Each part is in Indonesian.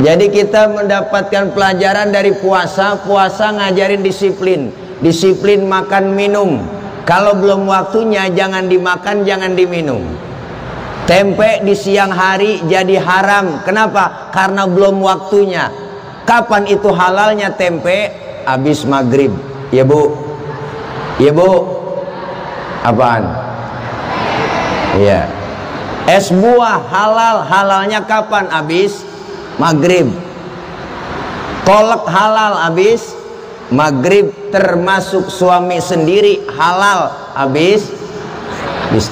Jadi kita mendapatkan pelajaran dari puasa. Puasa ngajarin disiplin. Disiplin makan minum. Kalau belum waktunya jangan dimakan, jangan diminum. Tempe di siang hari jadi haram. Kenapa? Karena belum waktunya. Kapan itu halalnya tempe? Habis maghrib. Ya bu? Ya bu? Apaan? Iya. Es buah halal. Halalnya kapan? Habis maghrib. Kolak halal habis maghrib, termasuk suami sendiri halal habis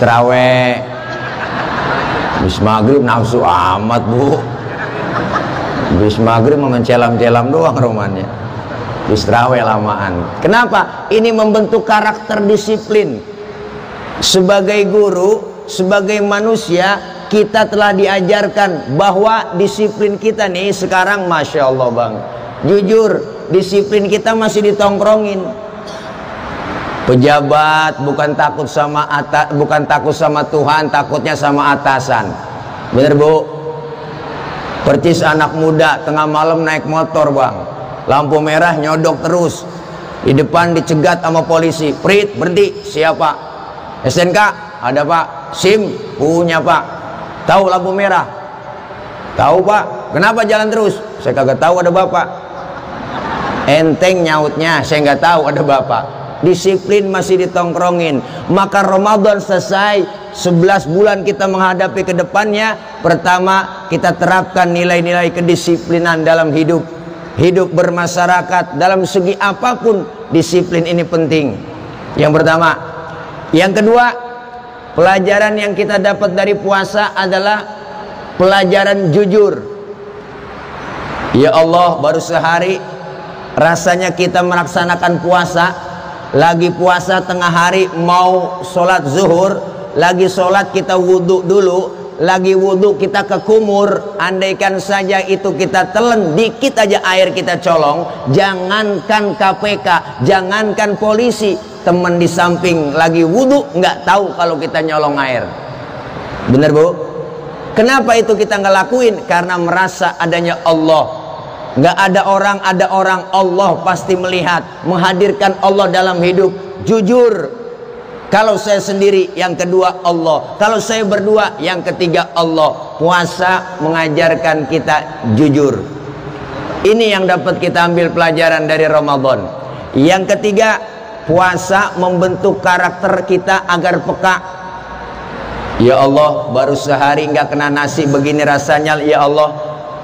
tarawih. Habis maghrib nafsu amat bu. Habis maghrib mencelam-celam doang romannya. Habis tarawih lamaan. Kenapa? Ini membentuk karakter disiplin. Sebagai guru, sebagai manusia, kita telah diajarkan bahwa disiplin kita nih sekarang Masya Allah bang, jujur disiplin kita masih ditongkrongin. Pejabat bukan takut sama Tuhan, takutnya sama atasan. Bener bu? Percis anak muda tengah malam naik motor bang, lampu merah nyodok terus, di depan dicegat sama polisi. Prit, berhenti. Siapa? SNK? Ada pak. SIM? Punya pak. Tahu lampu merah? Tahu pak. Kenapa jalan terus? Saya kagak tahu ada bapak. Enteng nyautnya, saya nggak tahu ada bapak. Disiplin masih ditongkrongin. Maka Ramadan selesai, 11 bulan kita menghadapi ke depannya. Pertama, kita terapkan nilai-nilai kedisiplinan dalam hidup. Hidup bermasyarakat dalam segi apapun, disiplin ini penting. Yang pertama. Yang kedua, pelajaran yang kita dapat dari puasa adalah pelajaran jujur. Ya Allah, baru sehari rasanya kita melaksanakan puasa. Lagi puasa tengah hari mau sholat zuhur, lagi sholat kita wudhu dulu, lagi wudhu kita ke kumur. Andaikan saja itu kita telan dikit aja air kita colong, jangankan KPK, jangankan polisi, teman di samping lagi wudhu nggak tahu kalau kita nyolong air. Bener bu? Kenapa itu kita nggak lakuin? Karena merasa adanya Allah. Nggak ada orang, Allah pasti melihat, menghadirkan Allah dalam hidup. Jujur. Kalau saya sendiri, yang kedua Allah. Kalau saya berdua, yang ketiga Allah. Puasa mengajarkan kita jujur. Ini yang dapat kita ambil pelajaran dari Ramadan. Yang ketiga, puasa membentuk karakter kita agar peka. Ya Allah, baru sehari nggak kena nasi begini rasanya. Ya Allah,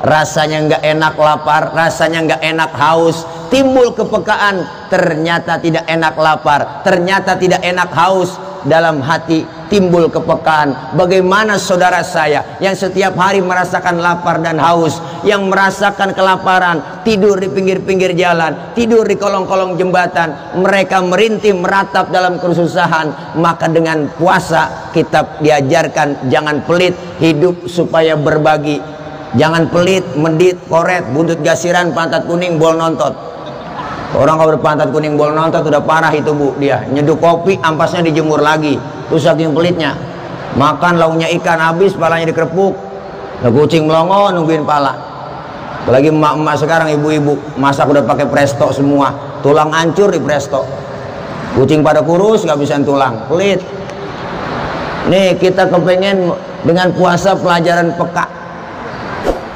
rasanya nggak enak lapar, rasanya nggak enak haus. Timbul kepekaan, ternyata tidak enak lapar, ternyata tidak enak haus. Dalam hati timbul kepekaan. Bagaimana saudara saya yang setiap hari merasakan lapar dan haus, yang merasakan kelaparan, tidur di pinggir-pinggir jalan, tidur di kolong-kolong jembatan, mereka merintih meratap dalam kesusahan. Maka dengan puasa kita diajarkan jangan pelit, hidup supaya berbagi. Jangan pelit, medit, koret, buntut gasiran, pantat kuning, bol nontot. Orang kalau berpantat kuning, bol nontot udah parah itu bu. Dia nyeduh kopi, ampasnya dijemur lagi. Terus saking pelitnya. Makan lauknya ikan habis, palanya dikerepuk. Nah, kucing melongo nungguin pala. Apalagi emak-emak sekarang, ibu-ibu masak udah pakai presto semua. Tulang hancur di presto. Kucing pada kurus, nggak bisa tulang. Pelit. Nih kita kepengen dengan puasa pelajaran peka.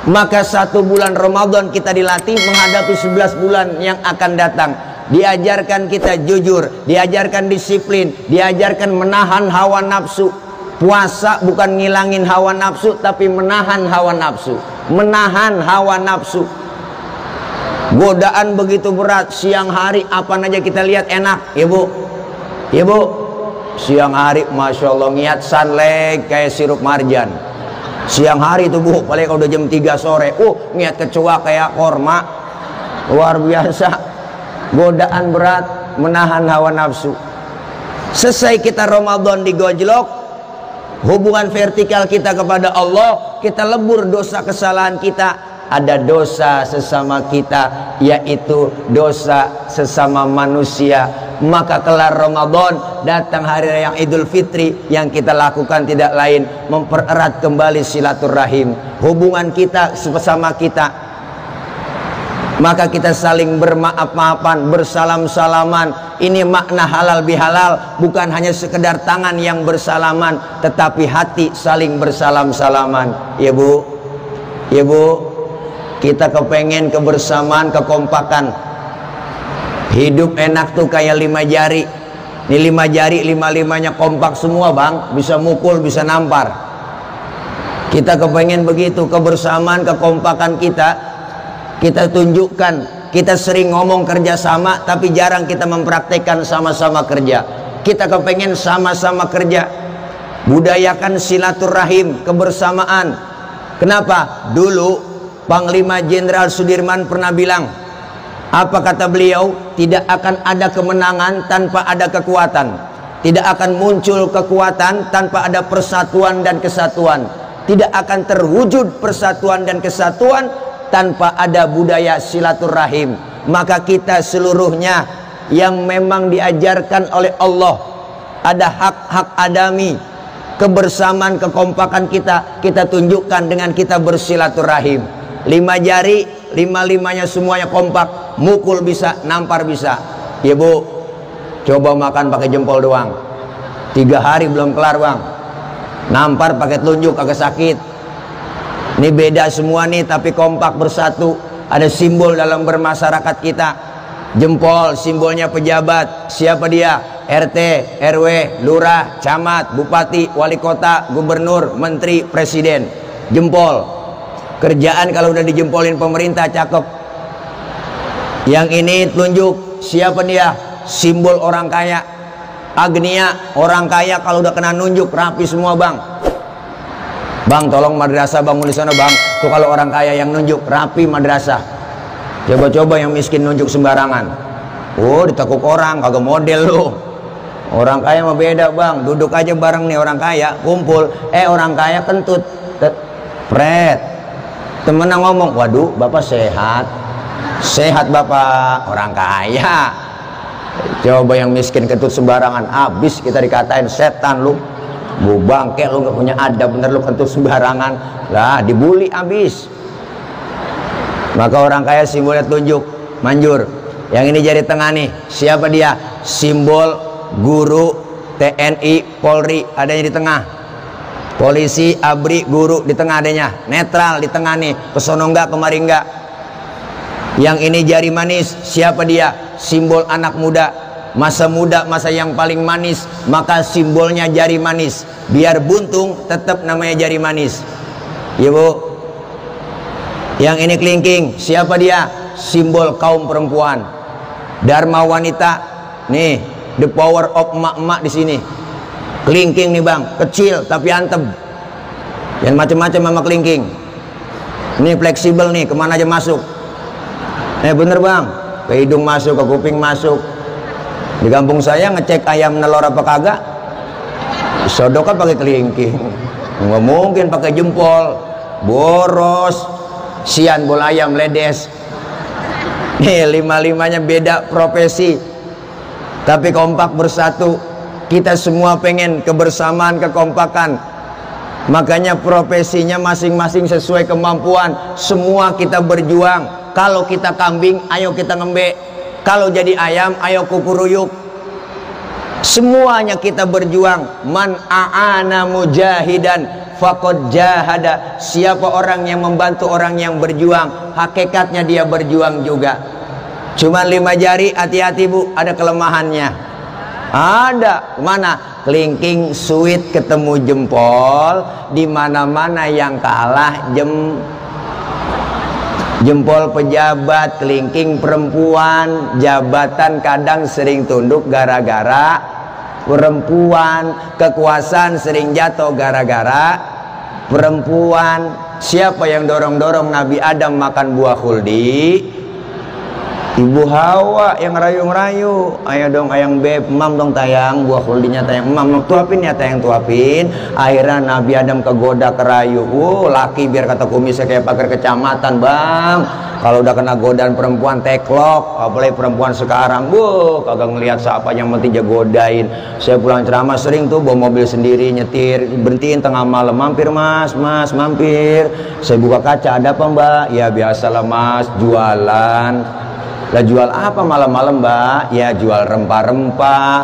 Maka 1 bulan Ramadan kita dilatih menghadapi 11 bulan yang akan datang. Diajarkan kita jujur, diajarkan disiplin, diajarkan menahan hawa nafsu. Puasa bukan ngilangin hawa nafsu, tapi menahan hawa nafsu. Menahan hawa nafsu. Godaan begitu berat, siang hari apa aja kita lihat enak, ya bu. Ya bu, siang hari Masya Allah ngiat sunleg kayak sirup marjan. Siang hari itu bu, paling kalau udah jam 3 sore, niat kecoa kayak korma. Luar biasa. Godaan berat, menahan hawa nafsu. Selesai kita Ramadan digojlok, hubungan vertikal kita kepada Allah, kita lebur dosa kesalahan kita. Ada dosa sesama kita, yaitu dosa sesama manusia. Maka kelar Ramadan, datang hari raya Idul Fitri, yang kita lakukan tidak lain mempererat kembali silaturahim, hubungan kita bersama kita. Maka kita saling bermaaf-maafan, bersalam-salaman. Ini makna halal bihalal, bukan hanya sekedar tangan yang bersalaman, tetapi hati saling bersalam-salaman. Ya Bu, ya Bu, kita kepengen kebersamaan, kekompakan. Hidup enak tuh kayak 5 jari. Ini 5 jari, 5-5-nya kompak semua bang, bisa mukul, bisa nampar. Kita kepengen begitu, kebersamaan, kekompakan kita tunjukkan. Kita sering ngomong kerjasama, tapi jarang kita mempraktekkan sama-sama kerja. Kita kepengen sama-sama kerja. Budayakan silaturahim, kebersamaan. Kenapa? Dulu Panglima Jenderal Sudirman pernah bilang, apa kata beliau? Tidak akan ada kemenangan tanpa ada kekuatan. Tidak akan muncul kekuatan tanpa ada persatuan dan kesatuan. Tidak akan terwujud persatuan dan kesatuan tanpa ada budaya silaturahim. Maka kita seluruhnya yang memang diajarkan oleh Allah, ada hak-hak adami, kebersamaan, kekompakan kita tunjukkan dengan kita bersilaturahim. 5 jari, 5-5-nya semuanya kompak, mukul bisa, nampar bisa. Ya Bu, coba makan pakai jempol doang, 3 hari belum kelar bang. Nampar pakai telunjuk agak sakit. Ini beda semua nih, tapi kompak bersatu. Ada simbol dalam bermasyarakat kita. Jempol, simbolnya pejabat. Siapa dia? RT, RW, lurah, camat, bupati, wali kota, gubernur, menteri, presiden. Jempol. Kerjaan kalau udah dijempolin pemerintah cakep. Yang ini telunjuk. Siapa dia? Simbol orang kaya. Agnia, orang kaya kalau udah kena nunjuk rapi semua bang. Bang, tolong madrasah bangun di sana bang. Tuh kalau orang kaya yang nunjuk rapi madrasah. Coba-coba yang miskin nunjuk sembarangan. Oh, ditekuk orang, kagak model lu. Orang kaya mah beda bang. Duduk aja bareng nih orang kaya, kumpul. Orang kaya kentut. Pret. Temennya ngomong, waduh, bapak sehat. Sehat bapak, orang kaya. Coba yang miskin kentut sembarangan, habis kita dikatain setan lu. Bu bangke lu gak punya adab, bener lu kentut sembarangan lah, dibully abis. Maka orang kaya simbolnya tunjuk, manjur. Yang ini jari tengah nih, siapa dia? Simbol guru, TNI, Polri, adanya di tengah. Polisi, ABRI, guru di tengah adanya. Netral di tengah nih, kesono enggak, kemari enggak. Yang ini jari manis, siapa dia? Simbol anak muda. Masa muda, masa yang paling manis, maka simbolnya jari manis. Biar buntung, tetap namanya jari manis. Ya Bu. Yang ini kelingking, siapa dia? Simbol kaum perempuan. Dharma wanita. Nih, the power of emak-emak di sini. Kelingking nih bang, kecil tapi antem. Yang macam-macam sama kelingking. Ini fleksibel nih, kemana aja masuk. Bener bang, ke hidung masuk, ke kuping masuk. Di kampung saya ngecek ayam nelor apa kagak, sodoknya pakai kelingking. Nggak mungkin pakai jempol, boros, sian bola ayam ledes. Nih 5-5-nya beda profesi, tapi kompak bersatu. Kita semua pengen kebersamaan, kekompakan. Makanya profesinya masing-masing sesuai kemampuan. Semua kita berjuang. Kalau kita kambing, ayo kita ngembek. Kalau jadi ayam, ayo kukuruyuk. Semuanya kita berjuang. Man a'ana mujahidan faqad jahada. Siapa orang yang membantu orang yang berjuang, hakikatnya dia berjuang juga. Cuma 5 jari, hati-hati Bu, ada kelemahannya. Ada. Mana? Kelingking suit ketemu jempol, di mana-mana yang kalah jempol pejabat, kelingking perempuan. Jabatan kadang sering tunduk gara-gara perempuan. Kekuasaan sering jatuh gara-gara perempuan. Siapa yang dorong-dorong Nabi Adam makan buah khuldi? Ibu Hawa yang rayu-rayu, ayo dong ayang beb, mam dong tayang, buah khuldinya tayang, mam tuapin ya tayang tuapin. Akhirnya Nabi Adam kegoda kerayu, laki biar kata kumisnya kayak pagar kecamatan bang. Kalau udah kena godaan perempuan teklok, apalagi perempuan sekarang, kagak ngelihat siapa yang penting jagodain. Saya pulang ceramah sering tuh bawa mobil sendiri nyetir, berhentiin tengah malam, mampir mas, mampir. Saya buka kaca, ada apa mbak? Ya biasalah mas, jualan. Lah jual apa malam-malam mbak? Ya jual rempah-rempah.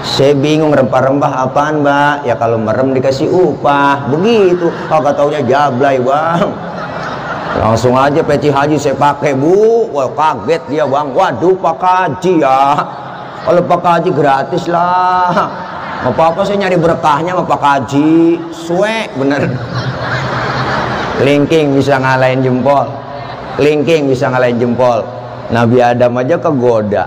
Saya bingung rempah-rempah apaan mbak? Ya kalau merem dikasih upah. Begitu. Kagak taunya jablay bang. Langsung aja peci haji saya pakai bu. Wah kaget dia bang. Waduh pak haji ya. Kalau pak haji gratis lah. Apa-apa saya nyari berkahnya sama pak haji. Suwe bener. Kelingking bisa ngalahin jempol. Kelingking bisa ngalahin jempol. Nabi Adam aja kegoda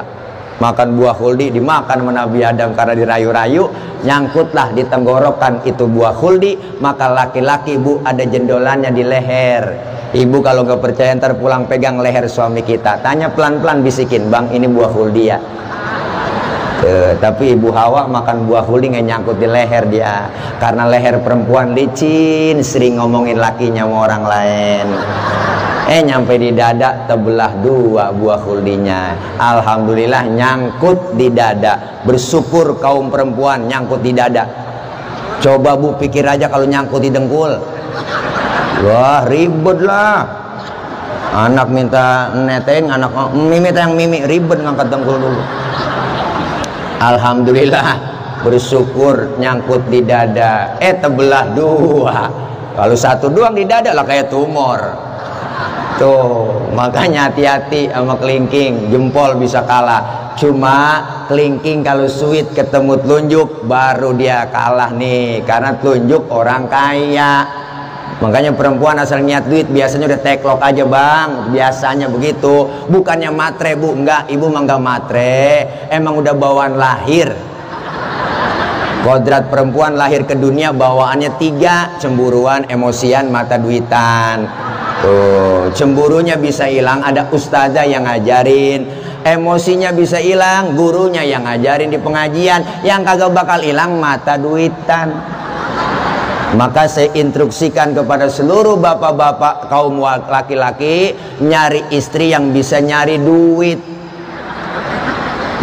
makan buah khuldi, dimakan sama Nabi Adam karena dirayu-rayu, nyangkutlah di tenggorokan itu buah khuldi. Maka laki-laki bu ada jendolannya di leher. Ibu kalau nggak percaya ntar pulang pegang leher suami kita, tanya pelan-pelan bisikin, bang ini buah khuldi ya. Tapi Ibu Hawa makan buah khuldi nggak nyangkut di leher dia, karena leher perempuan licin, sering ngomongin lakinya sama orang lain. Nyampe di dada terbelah dua buah khuldinya. Alhamdulillah nyangkut di dada. Bersyukur kaum perempuan nyangkut di dada. Coba bu pikir aja kalau nyangkut di dengkul. Wah ribet lah. Anak minta neting, anak mimi yang mimi, ribet ngangkat dengkul dulu. Alhamdulillah bersyukur nyangkut di dada. Terbelah dua. Kalau satu doang di dada lah kayak tumor. Tuh, makanya hati-hati sama kelingking, jempol bisa kalah. Cuma kelingking kalau sweet ketemu telunjuk baru dia kalah nih, karena telunjuk orang kaya. Makanya perempuan asal niat duit biasanya udah teklok aja bang, biasanya begitu. Bukannya matre bu, enggak, ibu mah enggak matre, emang udah bawaan lahir. Kodrat perempuan lahir ke dunia bawaannya 3, cemburuan, emosian, mata duitan. Tuh, cemburunya bisa hilang, ada ustazah yang ngajarin. Emosinya bisa hilang, gurunya yang ngajarin di pengajian. Yang kagak bakal hilang mata duitan. Maka saya instruksikan kepada seluruh bapak-bapak kaum laki-laki, nyari istri yang bisa nyari duit.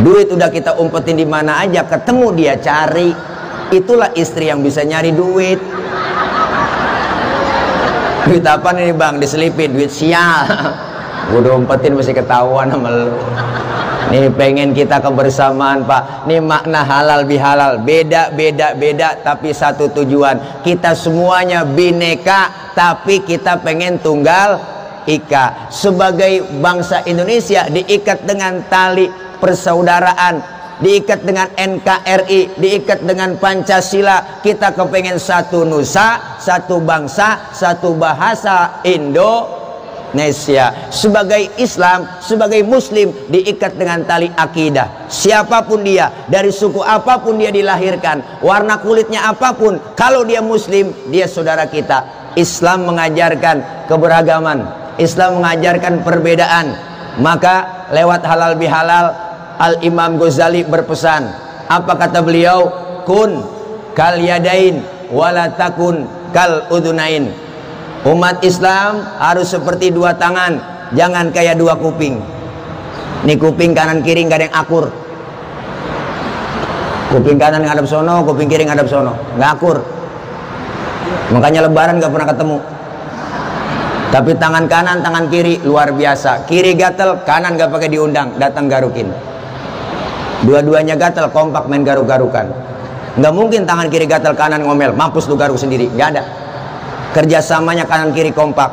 Duit udah kita umpetin di mana aja, ketemu dia cari. Itulah istri yang bisa nyari duit. Duit apa nih bang? Diselipin, duit sial. Gue udah umpetin masih ketahuan sama lu. Nih pengen kita kebersamaan pak. Nih makna halal bihalal, beda tapi satu tujuan. Kita semuanya bineka, tapi kita pengen tunggal ika. Sebagai bangsa Indonesia diikat dengan tali persaudaraan, diikat dengan NKRI, diikat dengan Pancasila. Kita kepengen satu nusa, satu bangsa, satu bahasa, Indonesia. Sebagai Islam, sebagai Muslim, diikat dengan tali akidah. Siapapun dia, dari suku apapun dia dilahirkan, warna kulitnya apapun, kalau dia Muslim, dia saudara kita. Islam mengajarkan keberagaman, Islam mengajarkan perbedaan. Maka lewat halal bihalal, Al-Imam Ghazali berpesan, apa kata beliau? Kun kal yadain wala takun kal udunain. Umat Islam harus seperti 2 tangan, jangan kayak 2 kuping. Nih kuping kanan kiri nggak ada yang akur. Kuping kanan ngadep sono, kuping kiri ngadep sono, nggak akur. Makanya lebaran nggak pernah ketemu. Tapi tangan kanan, tangan kiri luar biasa. Kiri gatel, kanan nggak pakai diundang, datang garukin. Dua-duanya gatel, kompak main garuk-garukan. Nggak mungkin tangan kiri gatel, kanan ngomel, mampus lu garuk sendiri. Nggak ada. Kerjasamanya kanan kiri kompak.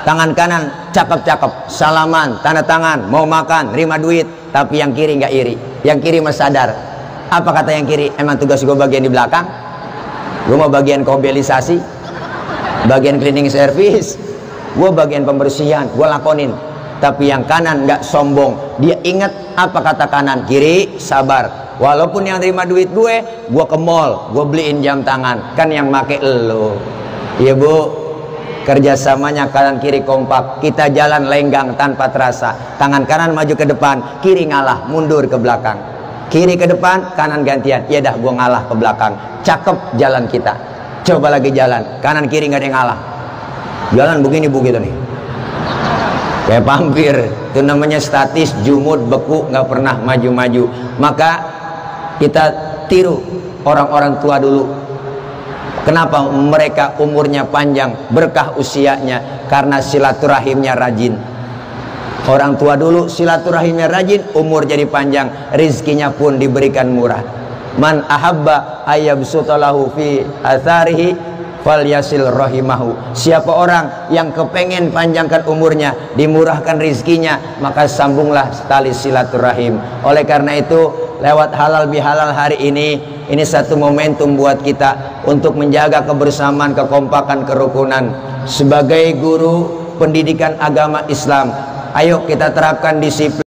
Tangan kanan cakep-cakep, salaman, tanda tangan, mau makan, terima duit. Tapi yang kiri nggak iri. Yang kiri mah sadar. Apa kata yang kiri? Emang tugas gue bagian di belakang? Gue mau bagian mobilisasi, bagian cleaning service, gue bagian pembersihan, gue lakonin. Tapi yang kanan nggak sombong, dia ingat apa kata kanan, kiri sabar. Walaupun yang terima duit gue ke mall, gue beliin jam tangan, kan yang make elo. Iya bu, kerjasamanya kanan kiri kompak. Kita jalan lenggang tanpa terasa, tangan kanan maju ke depan, kiri ngalah mundur ke belakang, kiri ke depan, kanan gantian. Ya dah, gua ngalah ke belakang. Cakep jalan kita. Coba lagi jalan kanan kiri, nggak ada yang ngalah. Jalan begini begitu nih, kayak vampir. Itu namanya statis, jumud, beku, nggak pernah maju-maju. Maka kita tiru orang-orang tua dulu. Kenapa mereka umurnya panjang, berkah usianya? Karena silaturahimnya rajin. Orang tua dulu silaturahimnya rajin, umur jadi panjang, rizkinya pun diberikan murah. Man ahabba ayyabsutalahu fi atharihi falyasil rahimahu. Siapa orang yang kepengen panjangkan umurnya, dimurahkan rizkinya, maka sambunglah tali silaturahim. Oleh karena itu, lewat halal bihalal hari ini satu momentum buat kita untuk menjaga kebersamaan, kekompakan, kerukunan. Sebagai guru pendidikan agama Islam, ayo kita terapkan disiplin.